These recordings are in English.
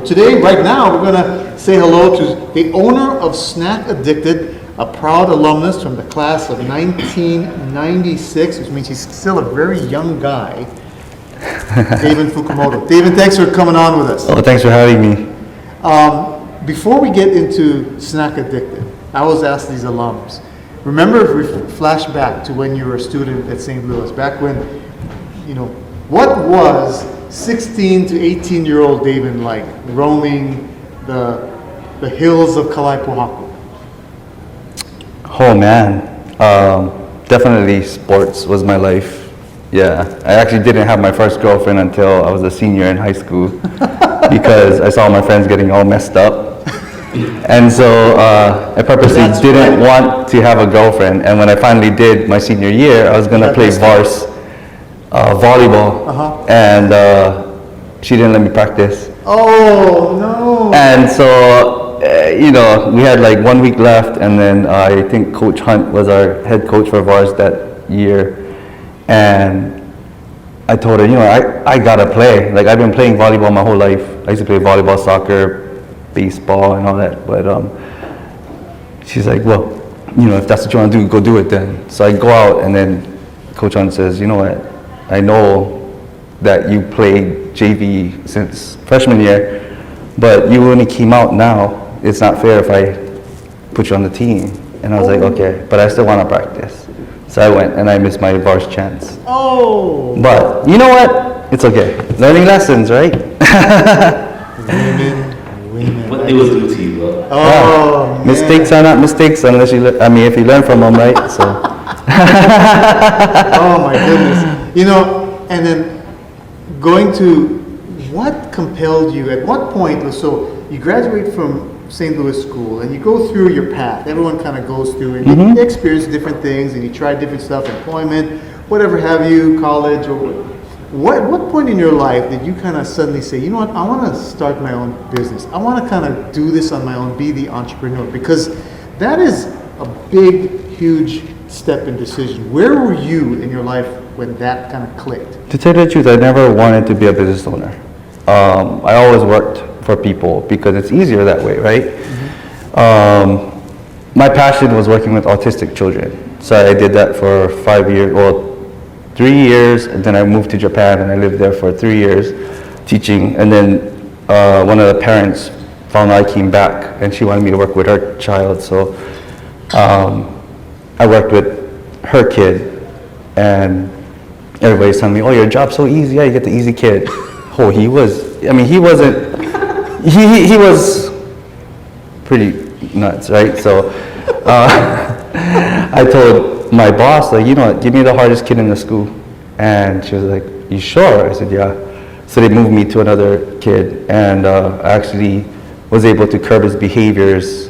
today, right now, we're going to say hello to the owner of SnackAddicted, a proud alumnus from the class of 1996, which means he's still a very young guy, Davin Fukumoto. Davin, thanks for coming on with us. Oh, thanks for having me. Before we get into SnackAddicted, I always ask these alums, remember if we flash back to when you were a student at St. Louis, back when, what was 16 to 18-year-old Davin like roaming the hills of Kalaipohaku? Oh man, definitely sports was my life. Yeah, I actually didn't have my first girlfriend until I was a senior in high school because I saw my friends getting all messed up. And so I purposely didn't want to have a girlfriend. And when I finally did my senior year, I was going to play volleyball. And she didn't let me practice. Oh, no. And so, we had like 1 week left. And then I think Coach Hunt was our head coach for Vars that year. And I told her, I got to play. Like, I've been playing volleyball my whole life. I used to play volleyball, soccer, baseball and all that, but she's like, well, if that's what you want to do, go do it then. So I go out, and then Coach Hunt says, you know what, I know that you played JV since freshman year, but you only came out now. It's not fair if I put you on the team. And I was like, okay, but I still want to practice. So I went, and I missed my Vars chance. Oh. But you know what? It's okay. Learning lessons, right? What they will do to you, bro. Oh, man. Mistakes are not mistakes unless if you learn from them, right? So. Oh my goodness. And then going to what compelled you, at what point, so you graduate from St. Louis school and you go through your path. Everyone kind of goes through and you experience different things and you try different stuff, employment, whatever have you, college, or what point in your life did you kind of suddenly say, you know what, I want to start my own business. I want to kind of do this on my own, be the entrepreneur, because that is a big, huge step and decision. Where were you in your life when that kind of clicked? To tell you the truth, I never wanted to be a business owner. I always worked for people because it's easier that way, right? My passion was working with autistic children. So I did that for 5 years, 3 years, and then I moved to Japan and I lived there for 3 years teaching. And then one of the parents found out I came back and she wanted me to work with her child. So I worked with her kid, and everybody's telling me, oh, your job's so easy, yeah, you get the easy kid. Oh, he was pretty nuts, right? So I told my boss, like, give me the hardest kid in the school. And she was like, you sure? I said, yeah. So they moved me to another kid, and I actually was able to curb his behaviors.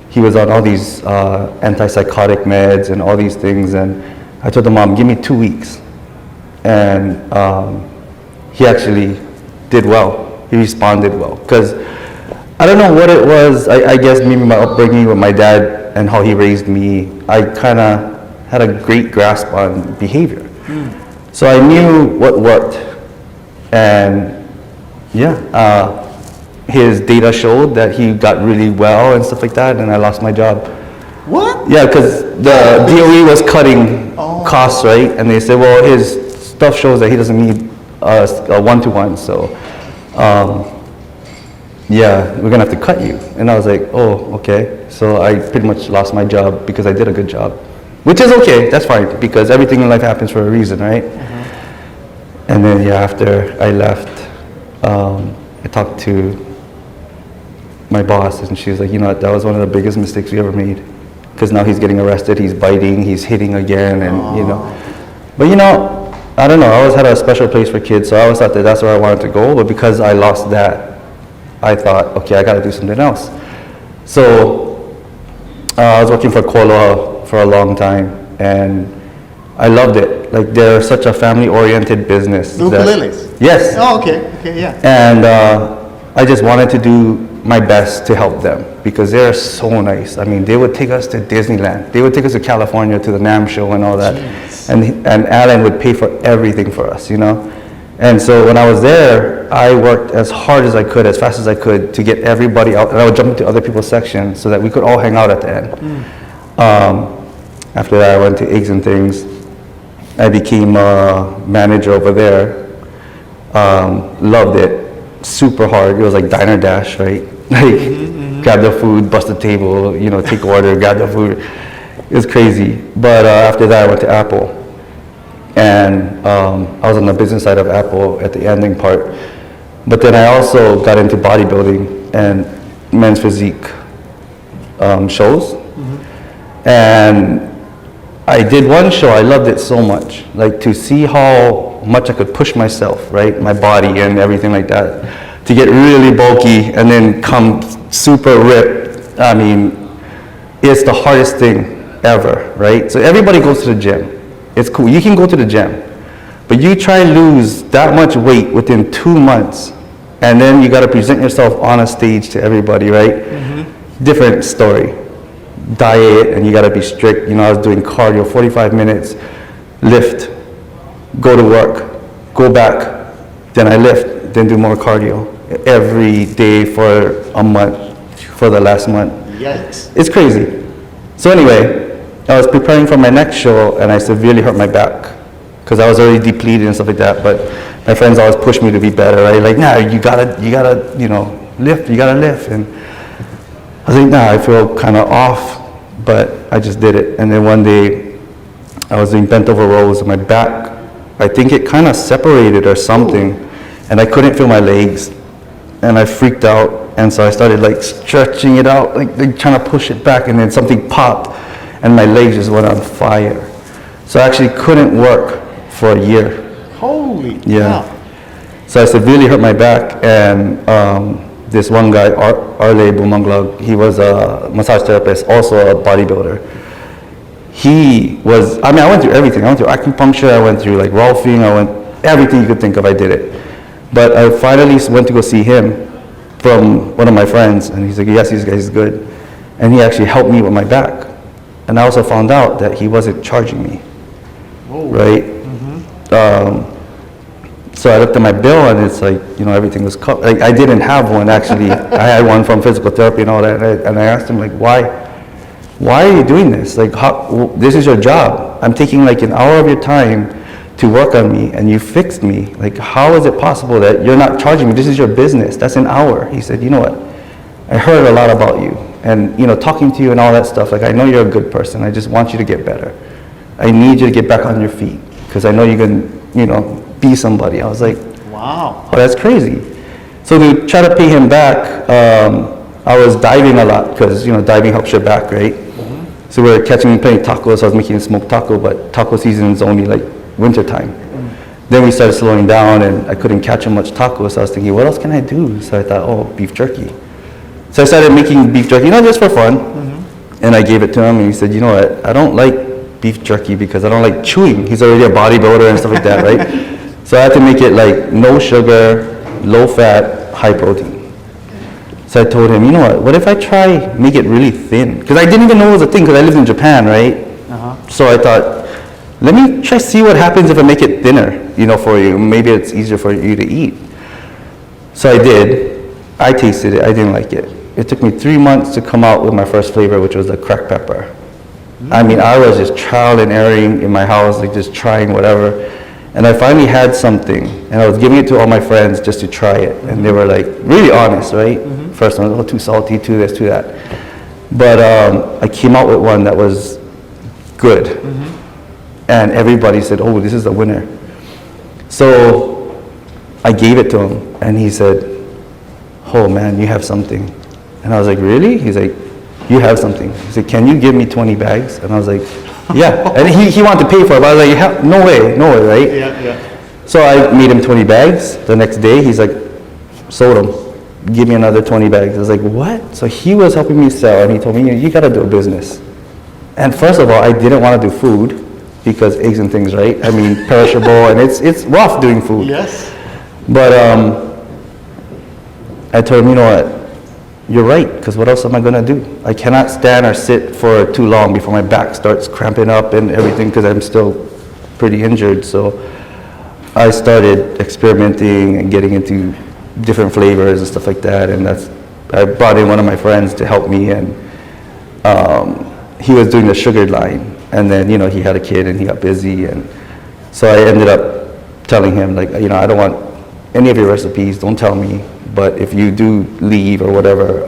He was on all these antipsychotic meds and all these things, and I told the mom, give me 2 weeks. And he actually did well. He responded well. Because I don't know what it was. I guess maybe my upbringing with my dad and how he raised me, I kind of had a great grasp on behavior. So I knew what worked. And his data showed that he got really well and stuff like that, and I lost my job. What? Yeah, because the DOE was cutting costs, right? And they said, well, his stuff shows that he doesn't need a one-to-one, so we're gonna have to cut you. And I was like, oh, okay. So I pretty much lost my job because I did a good job, which is okay, that's fine, because everything in life happens for a reason, right? And then after I left, I talked to my boss, and she was like, that was one of the biggest mistakes we ever made, because now he's getting arrested, he's biting, he's hitting again, and But I don't know, I always had a special place for kids, so I always thought that that's where I wanted to go, but because I lost that, I thought, okay, I gotta do something else. So I was working for Koloa for a long time, and I loved it. Like, they're such a family-oriented business. Ukuleles? Yes. Oh, okay, yeah. And I just wanted to do my best to help them because they're so nice. I mean, they would take us to Disneyland. They would take us to California to the NAMM show and all that. And Alan would pay for everything for us, And so when I was there, I worked as hard as I could, as fast as I could, to get everybody out. And I would jump into other people's sections so that we could all hang out at the end. After that, I went to Eggs and Things. I became a manager over there. Loved it. Super hard. It was like Diner Dash, right? Like, grab the food, bust the table, you know, take order, grab the food. It was crazy. But after that, I went to Apple. And I was on the business side of Apple at the ending part. But then I also got into bodybuilding and men's physique shows. And I did one show, I loved it so much. Like, to see how much I could push myself, right? My body and everything like that. To get really bulky and then come super ripped. I mean, it's the hardest thing ever, right? So everybody goes to the gym. It's cool, you can go to the gym, but you try and lose that much weight within 2 months, and then you gotta present yourself on a stage to everybody, right? Different story. Diet, and you gotta be strict. You know, I was doing cardio, 45 minutes, lift, go to work, go back, then I lift, then do more cardio every day for a month, for the last month. Yikes. It's crazy. So anyway, I was preparing for my next show and I severely hurt my back because I was already depleted and stuff like that, but my friends always pushed me to be better, right? Like, nah, you gotta, you know, lift, you gotta lift. And I was like, nah, I feel kind of off, but I just did it. And then one day I was doing bent over rows and my back, I think it kind of separated or something, and I couldn't feel my legs and I freaked out. And so I started like stretching it out, like trying to push it back, and then something popped and my legs just went on fire. So I actually couldn't work for a year. Holy Yeah. cow. So I severely hurt my back, and this one guy, Arle Bumanglag, he was a massage therapist, also a bodybuilder. He was, I mean, I went through everything. I went through acupuncture, I went through like rolfing, I went, everything you could think of, I did it. But I finally went to go see him from one of my friends, and he's like, yes, this guy's good. And he actually helped me with my back. And I also found out that he wasn't charging me, right? So I looked at my bill and it's like, you know, everything was cut. Like, I didn't have one actually. I had one from physical therapy and all that. And I asked him like, why are you doing this? Like, this is your job. I'm taking like an hour of your time to work on me and you fixed me. Like, how is it possible that you're not charging me? This is your business. That's an hour. He said, you know what? I heard a lot about you. And, you know, talking to you and all that stuff, like, I know you're a good person. I just want you to get better. I need you to get back on your feet because I know you can, you know, be somebody. I was like, Wow. oh, that's crazy. So to try to pay him back, I was diving a lot because, you know, diving helps your back, right? So we were catching and playing tacos. I was making smoked taco, but taco season is only like winter time. Then we started slowing down and I couldn't catch much tacos. So I was thinking, what else can I do? So I thought, oh, beef jerky. So I started making beef jerky, you know, just for fun. And I gave it to him and he said, you know what, I don't like beef jerky because I don't like chewing. He's already a bodybuilder and stuff like that, right? So I had to make it like no sugar, low fat, high protein. So I told him, you know what if I try make it really thin? Because I didn't even know it was a thing because I lived in Japan, right? So I thought, let me try see what happens if I make it thinner, you know, for you. Maybe it's easier for you to eat. So I did. I tasted it. I didn't like it. It took me 3 months to come out with my first flavor, which was the cracked pepper. I mean, I was just trial and erroring in my house, like just trying whatever. And I finally had something, and I was giving it to all my friends just to try it. And they were like, really honest, right? First one, oh, too salty, too this, too that. But I came out with one that was good. And everybody said, oh, this is the winner. So I gave it to him, and he said, oh man, you have something. And I was like, really? He's like, you have something. He said, can you give me 20 bags? And I was like, yeah. And he wanted to pay for it, but I was like, no way, right? Yeah. So I made him 20 bags. The next day, he's like, sold them. Give me another 20 bags. I was like, what? So he was helping me sell, and he told me, you gotta do a business. And first of all, I didn't want to do food because eggs and things, right? I mean, perishable, and it's rough doing food. Yes. But I told him, you know what? You're right, because what else am I going to do? I cannot stand or sit for too long before my back starts cramping up and everything because I'm still pretty injured. So I started experimenting and getting into different flavors and stuff like that. And I brought in one of my friends to help me, and he was doing the sugar line. And then, he had a kid and he got busy. And so I ended up telling him, like, I don't want any of your recipes, don't tell me. But if you do leave or whatever,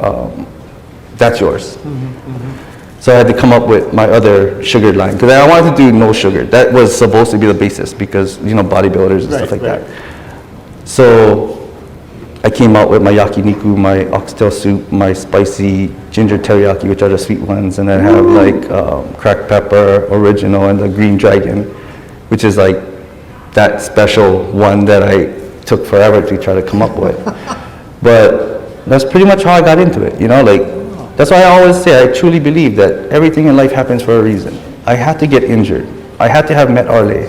that's yours. So I had to come up with my other sugar line, because I wanted to do no sugar. That was supposed to be the basis, because bodybuilders and stuff like that. So I came out with my yakiniku, my oxtail soup, my spicy ginger teriyaki, which are the sweet ones, and then I have like cracked pepper, original, and the green dragon, which is like that special one that I took forever to try to come up with. But that's pretty much how I got into it, That's why I always say I truly believe that everything in life happens for a reason. I had to get injured. I had to have met Arle.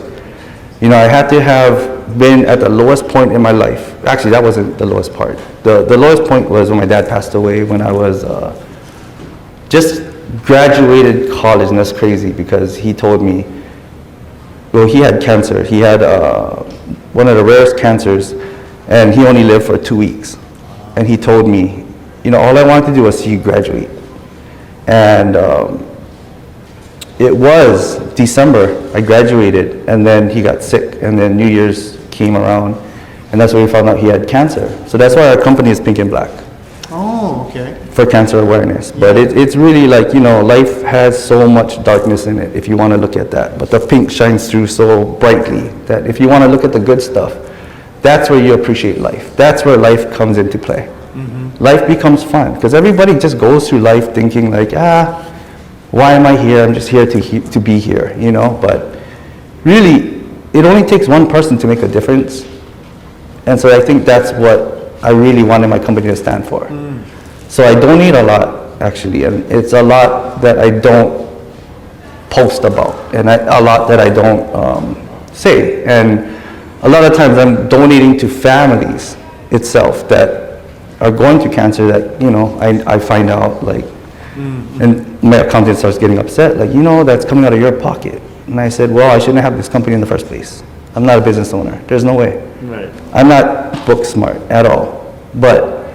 I had to have been at the lowest point in my life. Actually, that wasn't the lowest part. The lowest point was when my dad passed away, when I was just graduated college, and that's crazy because he told me, well, he had cancer. He had one of the rarest cancers, and he only lived for 2 weeks. And he told me, all I wanted to do was see you graduate. And it was December, I graduated, and then he got sick, and then New Year's came around, and that's when we found out he had cancer. So that's why our company is Pink and Black. Oh, okay. For cancer awareness. But it's really like, life has so much darkness in it, if you want to look at that. But the pink shines through so brightly that if you want to look at the good stuff, that's where you appreciate life. That's where life comes into play. Life becomes fun, because everybody just goes through life thinking like, why am I here? I'm just here to be here, But really, it only takes one person to make a difference. And so I think that's what I really wanted my company to stand for. So I donate a lot, actually, and it's a lot that I don't post about, and a lot that I don't say. And a lot of times I'm donating to families itself that are going through cancer that, I find out, like, and my accountant starts getting upset, like, that's coming out of your pocket. And I said, well, I shouldn't have this company in the first place. I'm not a business owner. There's no way. Right. I'm not book smart at all. But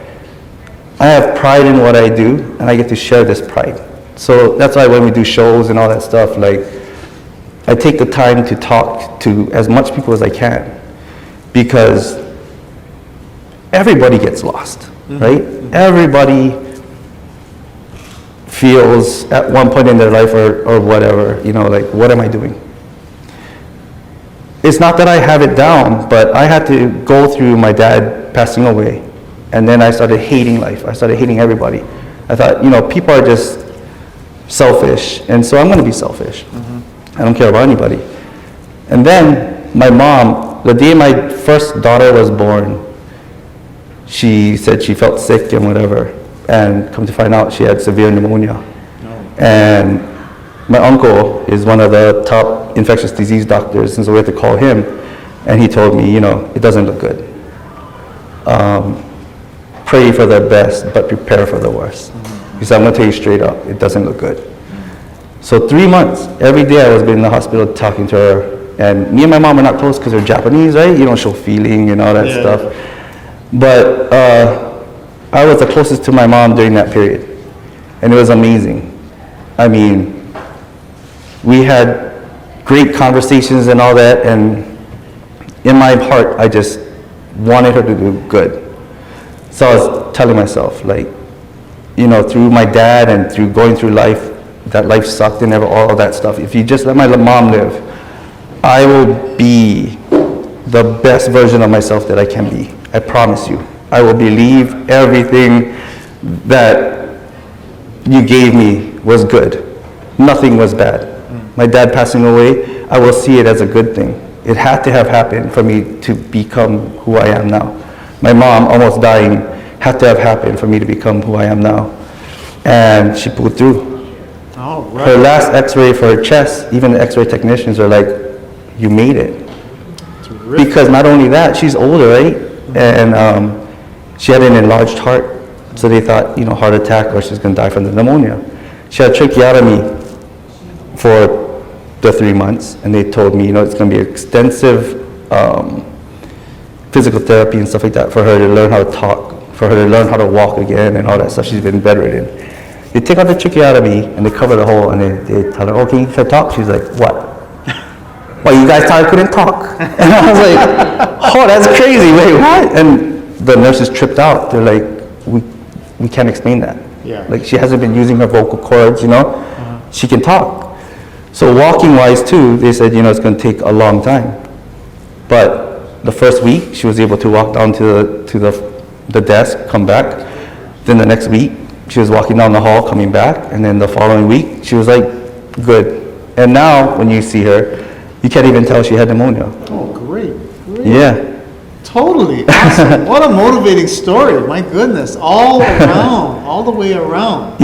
I have pride in what I do, and I get to share this pride. So that's why when we do shows and all that stuff, like, I take the time to talk to as much people as I can, because everybody gets lost, right? Everybody feels at one point in their life or whatever, like, what am I doing? It's not that I have it down, but I had to go through my dad passing away, and then I started hating life. I started hating everybody. I thought, people are just selfish, and so I'm going to be selfish. I don't care about anybody. And then my mom, the day my first daughter was born, she said she felt sick and whatever, and come to find out she had severe pneumonia. And my uncle is one of the top infectious disease doctors, and so we had to call him, and he told me, it doesn't look good. Pray for the best, but prepare for the worst. He said, I'm going to tell you straight up, it doesn't look good. So 3 months, every day I was in the hospital talking to her, and me and my mom are not close because they're Japanese, right? You don't show feeling and all that stuff. But I was the closest to my mom during that period, and it was amazing. I mean, we had great conversations and all that, and in my heart, I just wanted her to do good. So I was telling myself, like, through my dad and through going through life, that life sucked and all that stuff. If you just let my mom live, I will be the best version of myself that I can be. I promise you. I will believe everything that you gave me was good. Nothing was bad. My dad passing away, I will see it as a good thing. It had to have happened for me to become who I am now. My mom almost dying had to have happened for me to become who I am now. And she pulled through. Oh, right. Her last x-ray for her chest, even the x-ray technicians are like, you made it. Terrific. Because not only that, she's older, right? And she had an enlarged heart. So they thought, heart attack, or she's going to die from the pneumonia. She had tracheotomy for the 3 months, and they told me, it's going to be extensive physical therapy and stuff like that for her to learn how to talk, for her to learn how to walk again and all that stuff. She's been bedridden. They take out the chicky out of me and they cover the hole and they tell her, oh, can you talk? She's like, what? Well, you guys thought I couldn't talk. And I was like, oh, that's crazy. Wait, what? And the nurses tripped out. They're like, we can't explain that. Yeah. Like, she hasn't been using her vocal cords, you know? She can talk. So walking wise too, they said, it's going to take a long time. But the first week, she was able to walk down to the desk, come back. Then the next week, she was walking down the hall, coming back. And then the following week, she was like, good. And now, when you see her, you can't even tell she had pneumonia. Oh, great. Yeah. Totally. Awesome. What a motivating story. My goodness. All around, all the way around.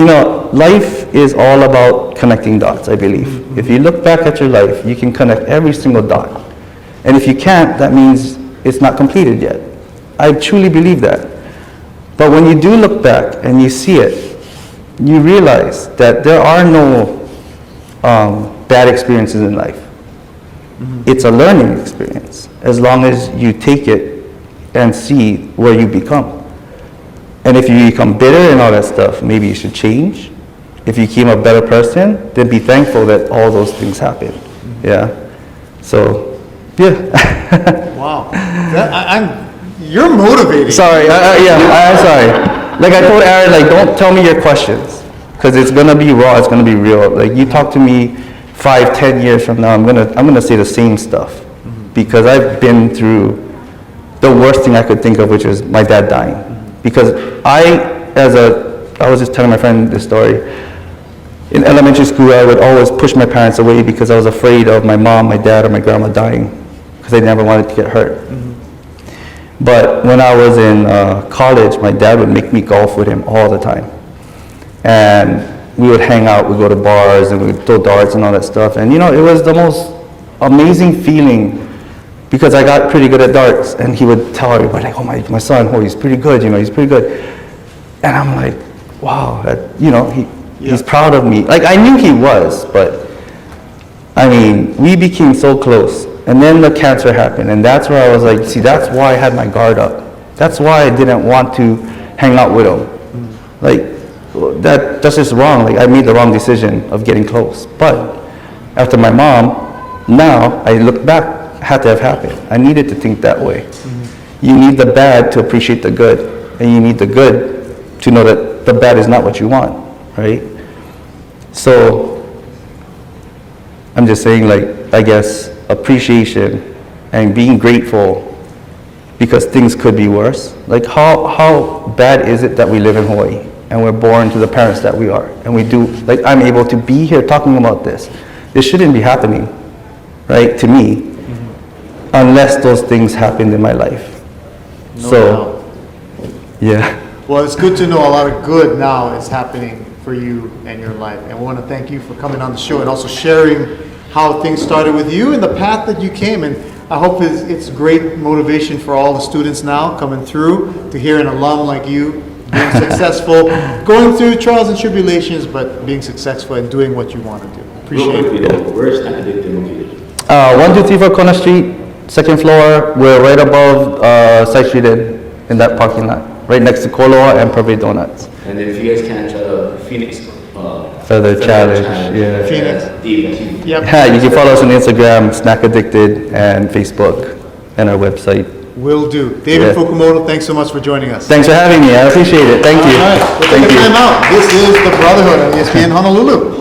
Life is all about connecting dots, I believe. If you look back at your life, you can connect every single dot. And if you can't, that means it's not completed yet. I truly believe that. But when you do look back and you see it, you realize that there are no bad experiences in life. It's a learning experience, as long as you take it and see where you become. And if you become bitter and all that stuff, maybe you should change. If you became a better person, then be thankful that all those things happen. Yeah. So, yeah. Wow. You're motivating. Sorry. I'm sorry. Like I told Aaron, like, don't tell me your questions, because it's gonna be raw. It's gonna be real. Like, you talk to me 5-10 years from now, I'm gonna say the same stuff, because I've been through the worst thing I could think of, which is my dad dying. Because I was just telling my friend this story. In elementary school, I would always push my parents away because I was afraid of my mom, my dad, or my grandma dying, because I never wanted to get hurt. But when I was in college, my dad would make me golf with him all the time. And we would hang out, we'd go to bars, and we'd throw darts and all that stuff. And it was the most amazing feeling, because I got pretty good at darts. And he would tell everybody, like, oh, my son, he's pretty good, he's pretty good. And I'm like, wow, he's proud of me. Like, I knew he was, but I mean, we became so close. And then the cancer happened, and that's where I was like, see, that's why I had my guard up. That's why I didn't want to hang out with him. Like, that's just wrong. Like, I made the wrong decision of getting close. But after my mom, now I look back, had to have happened. I needed to think that way. You need the bad to appreciate the good, and you need the good to know that the bad is not what you want, right? So I'm just saying, like, I guess appreciation and being grateful, because things could be worse. Like, how bad is it that we live in Hawaii and we're born to the parents that we are, and we do, like, I'm able to be here talking about this. This shouldn't be happening, right, to me, unless those things happened in my life. No doubt. Yeah. Well, it's good to know a lot of good now is happening for you and your life. And we want to thank you for coming on the show and also sharing how things started with you and the path that you came. And I hope it's great motivation for all the students now coming through to hear an alum like you being successful, going through trials and tribulations, but being successful and doing what you want to do. Appreciate it. Where's SnackAddicted located? 124 Kona Street, second floor. We're right above Side Street in that parking lot, right next to Koloa and Purvey Donuts. And then if you guys can try to Phoenix Feather Challenge, yeah. Phoenix. Dave. Yep. Yeah, you can follow us on Instagram, SnackAddicted, and Facebook, and our website. Will do. David Yeah. Fukumoto, thanks so much for joining us. Thank you for having me. I appreciate it. Thank you. All right. We'll Thank take a you. time out. This is the Brotherhood on ESPN Honolulu.